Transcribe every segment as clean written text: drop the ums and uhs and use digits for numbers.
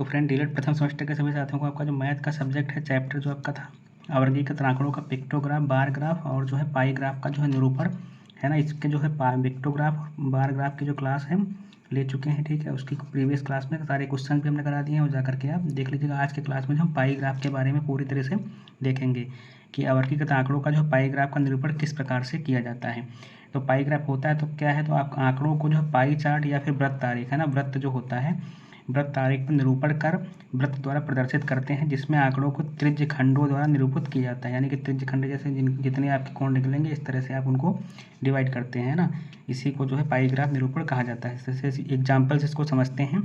तो friend DElEd प्रथम semester के सभी साथियों को आपका जो मैथ का सब्जेक्ट है चैप्टर जो आपका था अवर्गीकृत आंकड़ों का पिक्टोग्राफ, बार ग्राफ और जो है पाई ग्राफ का जो है निरूपण है ना, इसके जो है पिक्टोग्राफ बार ग्राफ की जो क्लास है ले चुके हैं। ठीक है, उसकी प्रीवियस क्लास में सारे क्वेश्चन भी हमने करा दिए हैं और जा करके आप देख लीजिएगा। आज के क्लास में जो हम पाई ग्राफ के बारे में पूरी तरह से देखेंगे कि अवर्गीकृत आंकड़ों का जो पाई ग्राफ का निरूपण किस प्रकार से किया जाता है। तो पाई ग्राफ होता है तो क्या है, तो आप आंकड़ों को जो है पाई चार्ट या फिर वृत्त आरेख है ना, वृत्त जो होता है वृत्त आरेख पर निरूपण कर वृत्त द्वारा प्रदर्शित करते हैं, जिसमें आंकड़ों को त्रिज्य खंडों द्वारा निरूपित किया जाता है। यानी कि त्रिज्य खंड जैसे जितने आपके कोण निकलेंगे इस तरह से आप उनको डिवाइड करते हैं ना, इसी को जो है पाई ग्राफ निरूपण कहा जाता है। जैसे एग्जाम्पल से इसको समझते हैं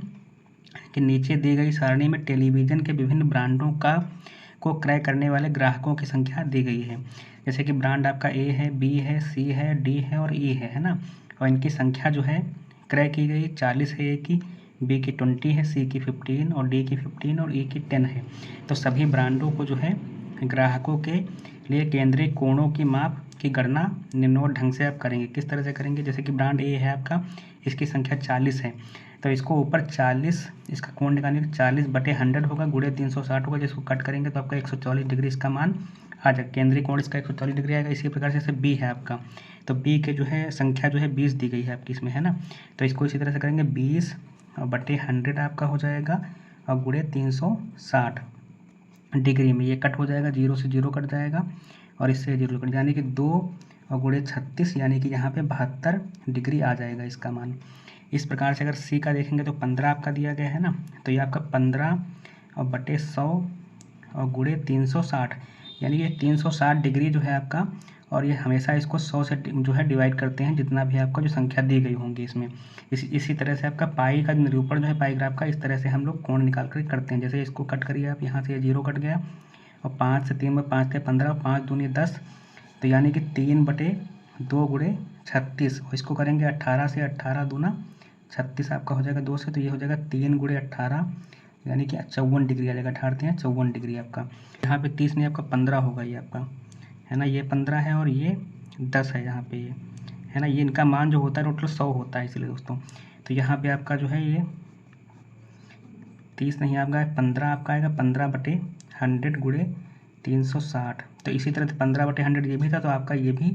कि नीचे दी गई सारणी में टेलीविज़न के विभिन्न ब्रांडों को क्रय करने वाले ग्राहकों की संख्या दी गई है। जैसे कि ब्रांड आपका ए है, बी है, सी है, डी है और ई है ना, और इनकी संख्या जो है क्रय की गई 40 है ए की, बी की 20 है, सी की 15 और डी की 15 और ई की 10 है। तो सभी ब्रांडों को जो है ग्राहकों के लिए केंद्रीय कोणों की माप की गणना निम्नवत ढंग से आप करेंगे। किस तरह से करेंगे, जैसे कि ब्रांड ए है आपका, इसकी संख्या 40 है, तो इसको ऊपर 40 इसका कोण निकालने के 40/100 होगा, गुणे 360 होगा, जिसको कट करेंगे तो आपका 140 डिग्री इसका मान आ जाएगा। केंद्रीय कोण इसका 140 डिग्री आएगा। इसी प्रकार से जैसे बी है आपका, तो बी के जो है संख्या जो है 20 दी गई है आपकी इसमें है ना, तो इसको इसी तरह से करेंगे 20/100 आपका हो जाएगा और गुणे 360 डिग्री में ये कट हो जाएगा, 0 से 0 कट जाएगा और इससे 0 कट, यानी कि 2 और गुणे 36 यानी कि यहाँ पे 72 डिग्री आ जाएगा इसका मान। इस प्रकार से अगर सी का देखेंगे तो 15 आपका दिया गया है ना, तो ये आपका 15/100 और गुणे 360 यानी कि 360 डिग्री जो है आपका, और ये हमेशा इसको 100 से जो है डिवाइड करते हैं जितना भी आपका जो संख्या दी गई होंगी इसमें। इसी तरह से आपका पाई का निरूपण जो है पाई ग्राफ का इस तरह से हम लोग कोण निकाल कर करते हैं। जैसे इसको कट करिए आप, यहाँ से 0 कट गया और 5 से 3 में 5 के 15 और 5 दूनी 10, तो यानी कि 3/2 गुणे 36, और इसको करेंगे 18 से 18 दूना 36 आपका हो जाएगा 2 से, तो ये हो जाएगा 3 गुणे 18 यानी कि 54 डिग्री आ जाएगा। 54 डिग्री आपका, यहाँ पे 30 नहीं आपका 15 होगा ये आपका है ना, ये 15 है और ये 10 है यहाँ पे ये है ना, ये इनका मान जो होता है टोटल 100 होता है इसलिए दोस्तों। तो यहाँ पे आपका जो है ये 30 नहीं आपका 15 आपका आएगा, 15/100 गुणे 360, तो इसी तरह से 15/100 ये भी था, तो आपका ये भी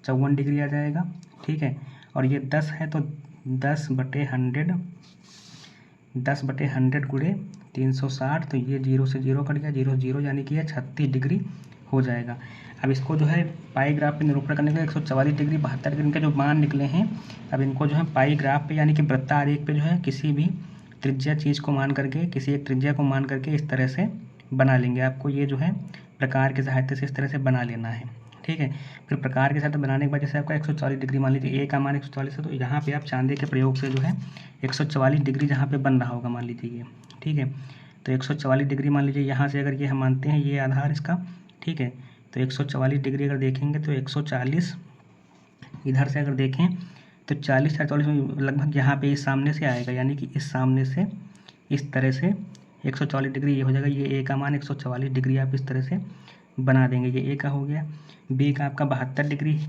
54 डिग्री आ जाएगा। ठीक है, और ये 10 है तो 10/100 गुणे 360, तो ये 0 से 0 कट गया, 0 0 यानी कि ये 36 डिग्री हो जाएगा। अब इसको जो है पाई ग्राफ पे निरूपण करने के लिए 144 डिग्री 72 डिग्री इनके जो मान निकले हैं, अब इनको जो है पाई ग्राफ पे यानी कि वृत्तारेख पे जो है किसी भी त्रिज्या चीज़ को मान करके, किसी एक त्रिज्या को मान करके इस तरह से बना लेंगे। आपको ये जो है प्रकार की सहायता से इस तरह से बना लेना है। ठीक है, फिर प्रकार के साथ बनाने के बाद जैसे आपका 140 डिग्री मान लीजिए ए का मान 140 है, तो यहाँ पे आप चांदे के प्रयोग से जो है 144 डिग्री जहाँ पे बन रहा होगा मान लीजिए ये। ठीक है, तो 144 डिग्री मान लीजिए यहाँ से अगर ये हम मानते हैं ये आधार इसका। ठीक है, तो 144 डिग्री अगर देखेंगे तो 140 इधर से अगर देखें तो 40 48 में लगभग यहाँ पे इस सामने से आएगा, यानी कि इस सामने से इस तरह से 140 डिग्री ये हो जाएगा। ये ए का मान 144 डिग्री आप इस तरह से बना देंगे। ये ए का हो गया, बी का आपका 72 डिग्री।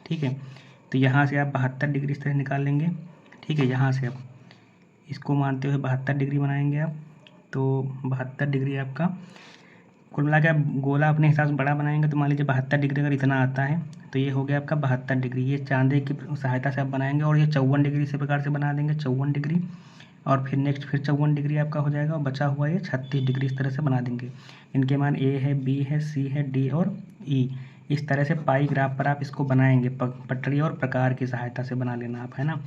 ठीक है, तो यहाँ से आप 72 डिग्री इस तरह निकाल लेंगे। ठीक है, यहाँ से आप इसको मानते हुए 72 डिग्री बनाएंगे आप, तो 72 डिग्री आपका कुल मिला के आप गोला अपने हिसाब से बड़ा बनाएंगे, तो मान लीजिए 72 डिग्री अगर इतना आता है तो ये हो गया आपका 72 डिग्री। ये चांदे की सहायता से आप बनाएंगे और ये 54 डिग्री इसी प्रकार से बना देंगे, 54 डिग्री, और फिर नेक्स्ट फिर 54 डिग्री आपका हो जाएगा और बचा हुआ ये 36 डिग्री इस तरह से बना देंगे। इनके मान ए है, बी है, सी है, डी और ई। इस तरह से पाई ग्राफ पर आप इसको बनाएंगे, पटरी और प्रकार की सहायता से बना लेना आप है ना।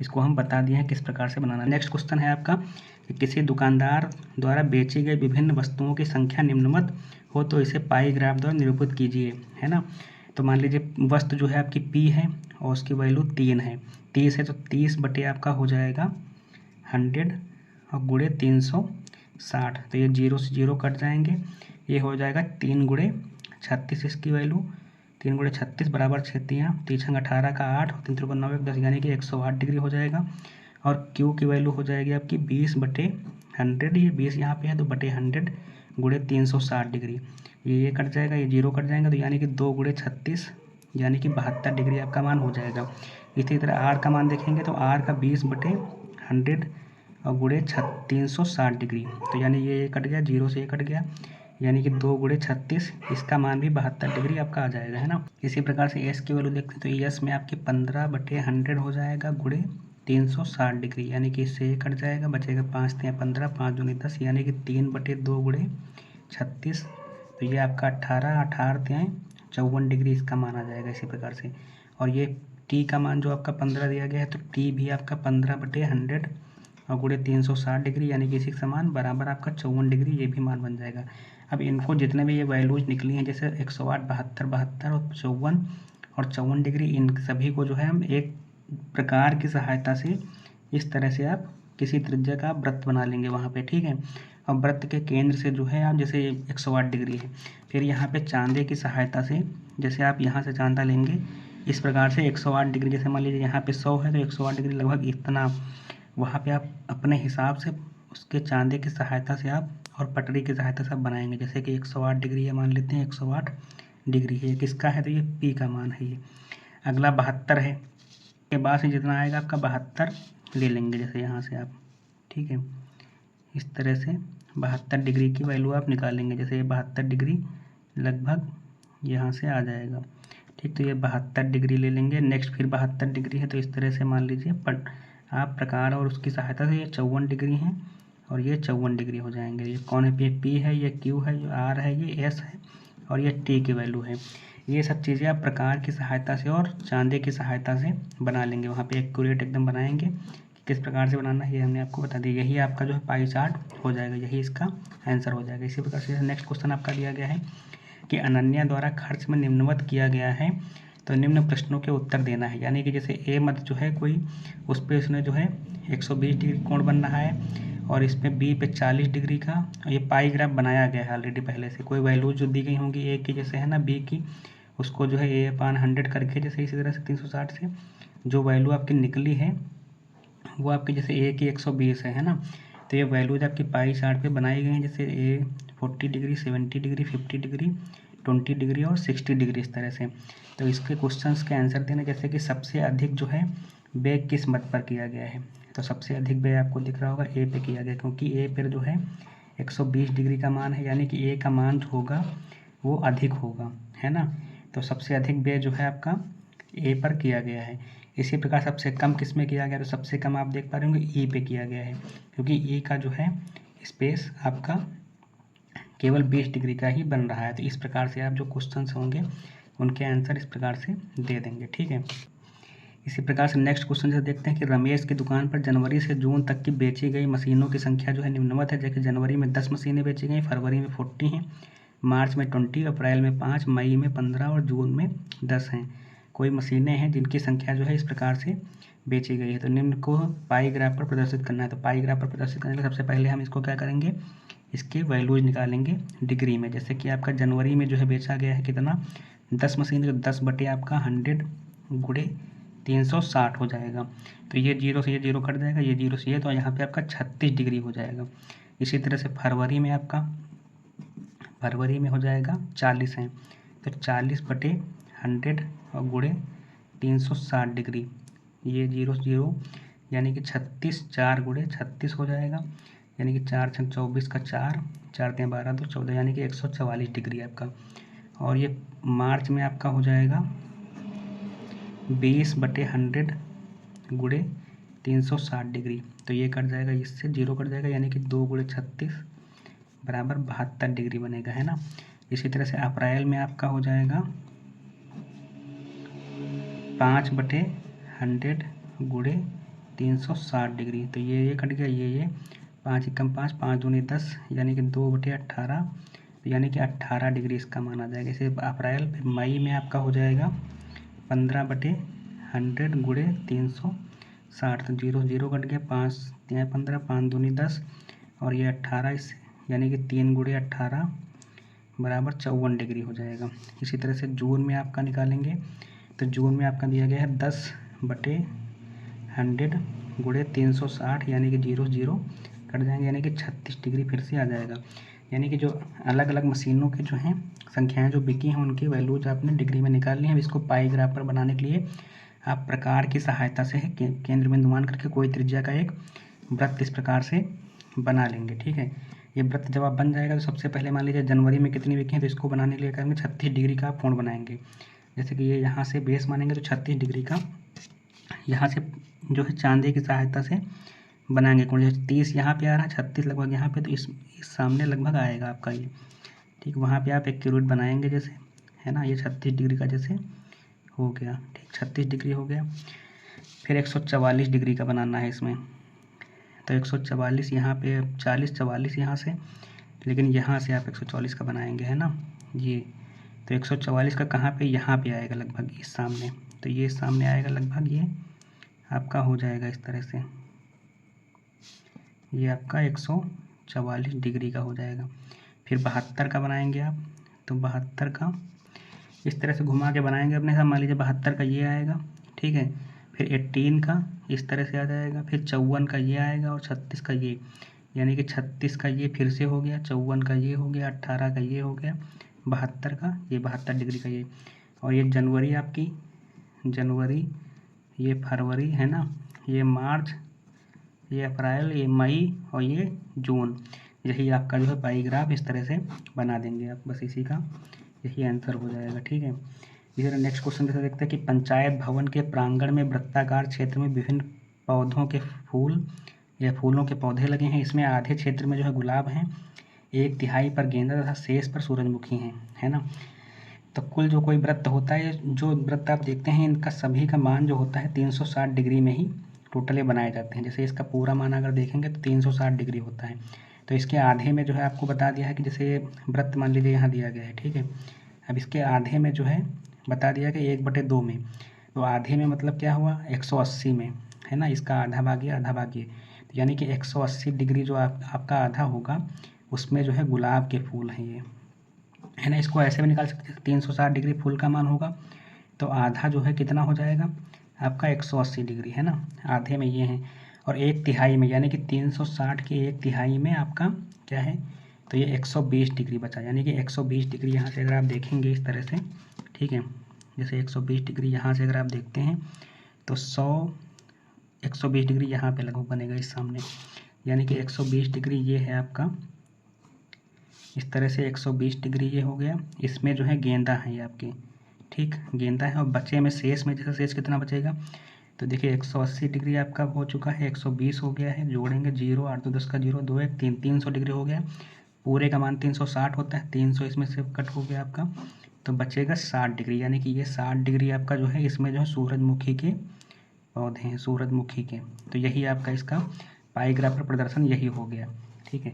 इसको हम बता दिए हैं किस प्रकार से बनाना। नेक्स्ट क्वेश्चन है आपका कि किसी दुकानदार द्वारा बेची गई विभिन्न वस्तुओं की संख्या निम्नवत हो तो इसे पाई ग्राफ द्वारा निरूपित कीजिए है ना। तो मान लीजिए वस्तु जो है आपकी पी है और उसकी वैल्यू 3 है, 30 है, तो 30 बटे आपका हो जाएगा 100 और गुणे 360, तो ये 0 से 0 कट जाएंगे, ये हो जाएगा 3 गुणे 36 इसकी वैल्यू, 3 गुणे 36 बराबर 6 3 18 का 8 3 3 9 10 यानी कि 108 डिग्री हो जाएगा। और क्यू की वैल्यू हो जाएगी आपकी 20/100, ये 20 यहाँ पे है तो बटे 100 गुणे 360 डिग्री, ये कट जाएगा, ये 0 कट जाएगा, तो यानी कि 2 गुणे 36 यानी कि 72 डिग्री आपका मान हो जाएगा। इसी तरह आर का मान देखेंगे तो आर का 20/100 और गुणे 360 डिग्री। तो यानी ये कट गया, 0 से ये कट गया, यानी कि 2 गुणे 36, इसका मान भी 72 डिग्री आपका आ जाएगा, है ना। इसी प्रकार से एस की वैल्यू देखते हैं, तो एस में आपकी 15/100 हो जाएगा गुणे 360 डिग्री, यानी कि इससे ये कट जाएगा, बचेगा 5 × 15, 5 दूनी 10, यानी कि 3/2 गुणे 36। तो ये आपका 18, 18 × 54 डिग्री इसका मान आ जाएगा इसी प्रकार से। और ये टी का मान जो आपका 15 दिया गया है, तो टी भी आपका 15/100 और गुणे 360 डिग्री, यानी कि इसी के समान बराबर आपका 54 डिग्री, ये भी मान बन जाएगा। अब इनको जितने भी ये वैल्यूज निकली हैं, जैसे 108, 72, 72 और 54 डिग्री, इन सभी को जो है हम एक प्रकार की सहायता से इस तरह से आप किसी त्रिज्या का वृत्त बना लेंगे वहाँ पे, ठीक है। और वृत्त के केंद्र से जो है आप, जैसे 108 डिग्री है, फिर यहाँ पे चांदे की सहायता से, जैसे आप यहाँ से चांदा लेंगे इस प्रकार से 108 डिग्री, जैसे मान लीजिए यहाँ पे 100 है तो 108 डिग्री लगभग इतना, वहाँ पे आप अपने हिसाब से उसके चांदे की सहायता से आप और पटरी की सहायता से आप बनाएंगे। जैसे कि 108 डिग्री है, मान लेते हैं 108 डिग्री है, किसका है, तो ये पी का मान है ये। अगला 72 है, के बाद से जितना आएगा आपका 72 ले लेंगे, जैसे यहाँ से आप, ठीक है। इस तरह से 72 डिग्री की वैल्यू आप निकालेंगे, जैसे ये 72 डिग्री लगभग यहाँ से आ जाएगा, ठीक। तो ये 72 डिग्री ले लेंगे। नेक्स्ट फिर 72 डिग्री है, तो इस तरह से मान लीजिए आप प्रकार और उसकी सहायता से ये 54 डिग्री हैं और ये 54 डिग्री हो जाएंगे। ये कौन है, ये पी है, ये क्यू है, ये आर है, ये एस है और ये टी की वैल्यू है। ये सब चीज़ें आप प्रकार की सहायता से और चांदे की सहायता से बना लेंगे, वहाँ पे एक्यूरेट एकदम बनाएंगे। किस प्रकार से बनाना है ये हमने आपको बता दिया। यही आपका जो है पाई चार्ट हो जाएगा, यही इसका आंसर हो जाएगा। इसी प्रकार से नेक्स्ट क्वेश्चन आपका दिया गया है कि अनन्या द्वारा खर्च में निम्नवत किया गया है, तो निम्न प्रश्नों के उत्तर देना है। यानी कि जैसे ए मत जो है कोई, उस पर उसने जो है 120 डिग्री कोण बन रहा है और इस पे बी पे 40 डिग्री का, ये पाई ग्राफ बनाया गया है ऑलरेडी पहले से। कोई वैल्यूज जो दी गई होंगी ए की, जैसे है ना बी की, उसको जो है A/100 करके, जैसे इसी तरह से 360 से जो वैल्यू आपकी निकली है वो आपकी, जैसे ए की 120 है ना। तो ये वैल्यूज आपकी पाई चार्ट पे बनाई गई हैं, जैसे ए 40 डिग्री, 70 डिग्री, 50 डिग्री, 20 डिग्री और 60 डिग्री, इस तरह से। तो इसके क्वेश्चंस के आंसर देना, जैसे कि सबसे अधिक जो है व्यय किस मत पर किया गया है, तो सबसे अधिक व्यय आपको दिख रहा होगा ए पे किया गया, क्योंकि ए पर जो है 120 डिग्री का मान है, यानी कि ए का मान जो होगा वो अधिक होगा, है ना। तो सबसे अधिक व्यय जो है आपका ए पर किया गया है। इसी प्रकार सबसे कम किस में किया गया, तो सबसे कम आप देख पा रहे होंगे ई पे किया गया है, क्योंकि ई का जो है स्पेस आपका केवल 20 डिग्री का ही बन रहा है। तो इस प्रकार से आप जो क्वेश्चंस होंगे उनके आंसर इस प्रकार से दे देंगे, ठीक है। इसी प्रकार से नेक्स्ट क्वेश्चन से देखते हैं कि रमेश की दुकान पर जनवरी से जून तक की बेची गई मशीनों की संख्या जो है निम्नवत है। जैसे जनवरी में 10 मशीनें बेची गई, फरवरी में 40 हैं, मार्च में 20, अप्रैल में 5, मई में 15 और जून में 10 हैं। कोई मशीनें हैं जिनकी संख्या जो है इस प्रकार से बेची गई है। तो निम्न को पाई ग्राफ पर प्रदर्शित करना है। तो पाई ग्राफ पर प्रदर्शित करने के लिए सबसे पहले हम इसको क्या करेंगे, इसके वैल्यूज निकालेंगे डिग्री में। जैसे कि आपका जनवरी में जो है बेचा गया है कितना, 10 मशीन, तो 10 बटे आपका 100 गुणे 360 हो जाएगा। तो ये 0 से ये 0 कट जाएगा, ये 0 से ये, तो यहाँ पे आपका 36 डिग्री हो जाएगा। इसी तरह से फरवरी में हो जाएगा 40 है, तो 40/100 और गुणे 360 डिग्री, ये 0 0, यानी कि 36, 4 गुणे 36 हो जाएगा, यानी कि 4 × 24 का 4, 4 × 12 तो 14, यानी कि 144 डिग्री आपका। और ये मार्च में आपका हो जाएगा 20/100 गुणे 360 डिग्री, तो ये कट जाएगा, इससे 0 कट जाएगा, यानी कि 2 गुणे 36 बराबर 72 डिग्री बनेगा, है ना। इसी तरह से अप्रैल में आपका हो जाएगा 5/100 गुणे 360 डिग्री, तो ये कट गया, ये 5 × 5, 5 दूनी 10, यानी कि 2/18, यानी कि 18 डिग्री इसका माना जाएगा। इसे अप्रैल, फिर मई में आपका हो जाएगा 15/100 गुणे 360, तो 0 0 कट गया, 5 × 15, 5 दूनी 10 और ये 18, इस यानी कि 3 गुणे 18 बराबर 54 डिग्री हो जाएगा। इसी तरह से जून में आपका निकालेंगे, तो जून में आपका दिया गया है 10/100 गुणे 360, यानी कि 0 0 कट जाएंगे, यानी कि 36 डिग्री फिर से आ जाएगा। यानी कि जो अलग अलग मशीनों के जो हैं संख्याएं जो बिकी हैं उनकी वैल्यूज आपने डिग्री में निकाल ली हैं। अब इसको पाई ग्राफ पर बनाने के लिए आप प्रकार की सहायता से केंद्र बिंदु मान करके कोई त्रिज्या का एक वृत्त इस प्रकार से बना लेंगे। ठीक है, ये वृत्त जब आप बन जाएगा तो सबसे पहले मान लीजिए जनवरी में कितनी वीक हैं, तो इसको बनाने के लिए करेंगे 36 डिग्री का कोण बनाएंगे। जैसे कि ये यहाँ से बेस मानेंगे तो 36 डिग्री का यहाँ से जो है चांदी की सहायता से बनाएंगे कोण। जैसे 30 यहाँ पे आ रहा है, 36 लगभग यहाँ पे, तो इस सामने लगभग आएगा आपका ये। ठीक, वहाँ पे आप एक्यूरेट बनाएंगे जैसे, है ना, ये 36 डिग्री का जैसे हो गया। ठीक, 36 डिग्री हो गया। फिर 144 डिग्री का बनाना है इसमें, तो 144 यहाँ पे 40 44 यहाँ से, लेकिन यहाँ से आप 144 का बनाएंगे, है ना ये। तो 144 का कहाँ पे, यहाँ पे आएगा लगभग इस सामने, तो ये सामने आएगा लगभग, ये आपका हो जाएगा इस तरह से, ये आपका 144 डिग्री का हो जाएगा। फिर 72 का बनाएंगे आप, तो 72 का इस तरह से घुमा के बनाएंगे अपने साथ। मान लीजिए 72 का ये आएगा, ठीक है। फिर 18 का इस तरह से आ जाएगा, फिर 54 का ये आएगा और 36 का ये, यानी कि 36 का ये फिर से हो गया, 54 का ये हो गया, 18 का ये हो गया, 72 का ये 72 डिग्री का ये। और ये जनवरी आपकी, जनवरी, ये फरवरी, है ना, ये मार्च, ये अप्रैल, ये मई और ये जून। यही आपका जो है पाई ग्राफ इस तरह से बना देंगे आप, बस इसी का यही आंसर हो जाएगा। ठीक है, इसी तरह नेक्स्ट क्वेश्चन जैसे देखते हैं कि पंचायत भवन के प्रांगण में वृत्ताकार क्षेत्र में विभिन्न पौधों के फूल या फूलों के पौधे लगे हैं। इसमें आधे क्षेत्र में जो है गुलाब हैं, 1/3 पर गेंदा तथा शेष पर सूरजमुखी हैं, है ना। तो कुल जो कोई वृत्त होता है, जो वृत्त आप देखते हैं इनका सभी का मान जो होता है 360 डिग्री में ही टोटली बनाए जाते हैं। जैसे इसका पूरा मान अगर देखेंगे तो 360 डिग्री होता है। तो इसके आधे में जो है आपको बता दिया है कि जैसे वृत्त मान लीजिए यहाँ दिया गया है, ठीक है। अब इसके आधे में जो है बता दिया कि 1/2 में, तो आधे में मतलब क्या हुआ 180 में, है ना, इसका आधा भागिए आधा भागिए, तो यानी कि 180 डिग्री जो आपका आधा होगा उसमें जो है गुलाब के फूल हैं ये, है ना। इसको ऐसे भी निकाल सकते हैं, 360 डिग्री फूल का मान होगा तो आधा जो है कितना हो जाएगा आपका 180 डिग्री, है ना, आधे में ये हैं। और 1/3 में यानी कि 360 के 1/3 में आपका क्या है, तो ये 120 डिग्री बचा, यानी कि 120 डिग्री यहाँ से अगर आप देखेंगे इस तरह से, ठीक है, जैसे 120 डिग्री यहाँ से अगर आप देखते हैं तो 120 डिग्री यहाँ पे लगभग बनेगा इस सामने, यानी कि 120 डिग्री ये है आपका, इस तरह से 120 डिग्री ये हो गया। इसमें जो है गेंदा है ये आपकी, ठीक, गेंदा है। और बचे में शेष में जैसे शेष कितना बचेगा, तो देखिए 180 डिग्री आपका हो चुका है, 120 हो गया है, जोड़ेंगे 0 8 2 10 का 0 2 1 3 300 डिग्री हो गया। पूरे का मान 360 होता है, 300 इसमें से कट हो गया आपका, तो बचेगा 60 डिग्री, यानी कि ये 60 डिग्री आपका जो है इसमें जो है सूरजमुखी के पौधे हैं, सूरजमुखी के। तो यही आपका इसका पाई ग्राफ पर प्रदर्शन यही हो गया। ठीक है,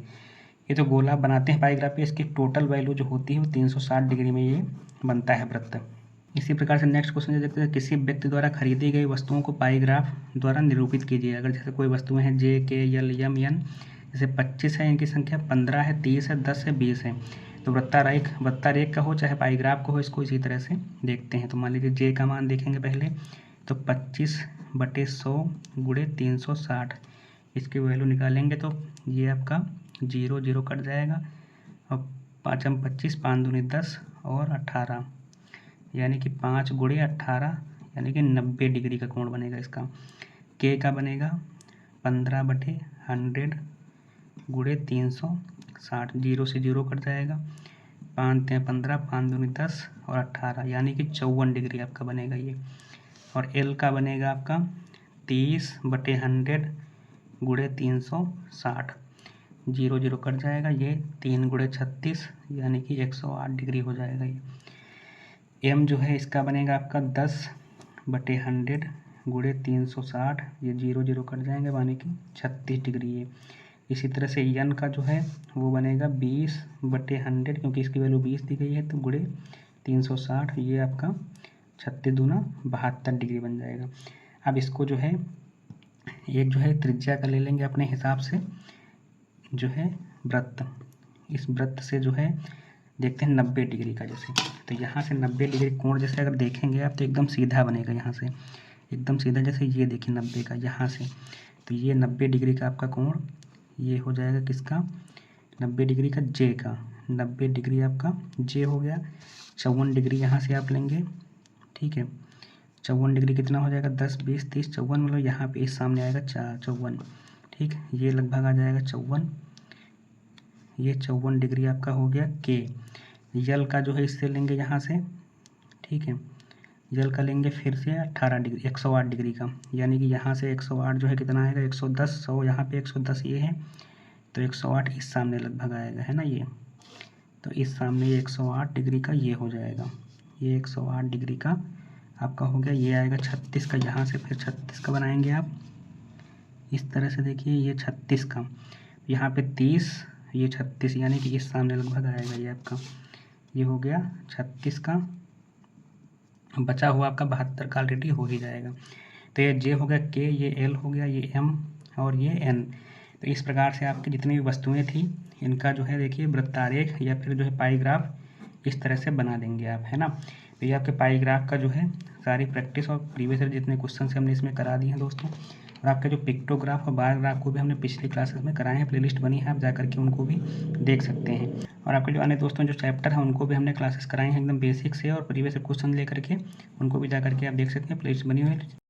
ये तो गोला बनाते हैं पाई ग्राफ पे, इसकी टोटल वैल्यू जो होती है वो 360 डिग्री में ये बनता है वृत्त। इसी प्रकार से नेक्स्ट क्वेश्चन देखते हैं, किसी व्यक्ति द्वारा खरीदी गई वस्तुओं को पाई ग्राफ द्वारा निरूपित कीजिए। अगर जैसे कोई वस्तुएं हैं जे के एल एम एन, जैसे 25 है इनकी संख्या, 15 है, 30 है, 10 है, 20 है, तो वृत्तारेख का हो चाहे पाई ग्राफ का हो, इसको इसी तरह से देखते हैं। तो मान लीजिए जे का मान देखेंगे पहले, तो 25/100 गुणे 360, इसकी वैल्यू निकालेंगे तो ये आपका 0 0 कट जाएगा, और 5 25 5 दूनी 10 और 18, यानी कि 5 गुणे 18, यानी कि 90 डिग्री का कोण बनेगा इसका। के का बनेगा 15/100 गुणे 360, 0 से 0 कट जाएगा, 5 3 15 5 दूनी 10 और 18, यानी कि 54 डिग्री आपका बनेगा ये। और एल का बनेगा आपका 30/100 गुणे 360, 0 0 कट जाएगा, ये 3 गुणे 36, यानी कि 108 डिग्री हो जाएगा ये। एम जो है इसका बनेगा आपका 10/100 गुणे 360, ये 0 0 कट जाएंगे, यानी कि 36 डिग्री है। इसी तरह से एन का जो है वो बनेगा 20/100, क्योंकि इसकी वैल्यू 20 दी गई है, तो गुणे 360, ये आपका 36 दूना 72 डिग्री बन जाएगा। अब इसको जो है एक जो है त्रिज्या का ले लेंगे अपने हिसाब से, जो है वृत्त, इस वृत्त से जो है देखते हैं 90 डिग्री का, जैसे तो यहाँ से 90 डिग्री कोण जैसे अगर देखेंगे आप तो एकदम सीधा बनेगा, यहाँ से एकदम सीधा, जैसे ये देखिए 90 का यहाँ से, तो ये 90 डिग्री का आपका कोण ये हो जाएगा किसका, 90 डिग्री का जे का, 90 डिग्री आपका जे हो गया। 54 डिग्री यहाँ से आप लेंगे, ठीक है, 54 डिग्री कितना हो जाएगा, 10 20 30 54, मतलब यहाँ पे इस सामने आएगा 54, ठीक, ये लगभग आ जाएगा 54, ये 54 डिग्री आपका हो गया के। यल का जो है इससे लेंगे यहाँ से, ठीक है, यल का लेंगे फिर से 18 डिग्री 108 डिग्री का, यानी कि यहाँ से 108 जो है कितना आएगा 110, 100 यहाँ पे 110 ये है, तो 108 इस सामने लगभग आएगा, है ना ये, तो इस सामने ये 108 डिग्री का ये हो जाएगा, ये 108 डिग्री का आपका हो गया। ये आएगा 36 का, यहाँ से फिर 36 का बनाएंगे आप इस तरह से, देखिए ये 36 का, यहाँ पे 30, ये 36, यानी कि इस सामने लगभग आएगा ये आपका, ये हो गया 36 का। बचा हुआ आपका 72 का ऑलरेडी हो ही जाएगा। तो ये जे हो गया के, ये एल हो गया, ये एम और ये एन। तो इस प्रकार से आपकी जितनी भी वस्तुएं थी इनका जो है देखिए वृत्तारेख या फिर जो है पाई ग्राफ इस तरह से बना देंगे आप, है ना। तो ये आपके पाई ग्राफ का जो है सारी प्रैक्टिस और प्रीवियस ईयर जितने क्वेश्चन हमने इसमें करा दिए हैं दोस्तों। और आपका जो पिक्टोग्राफ और बार ग्राफ को भी हमने पिछली क्लासेस में कराए हैं, प्लेलिस्ट बनी है, आप जा करके उनको भी देख सकते हैं। और आपके जो अन्य दोस्तों जो चैप्टर हैं उनको भी हमने क्लासेस कराए हैं एकदम बेसिक से और प्रीवियस क्वेश्चन लेकर के, उनको भी जा करके आप देख सकते हैं, प्लेलिस्ट बनी हुई है।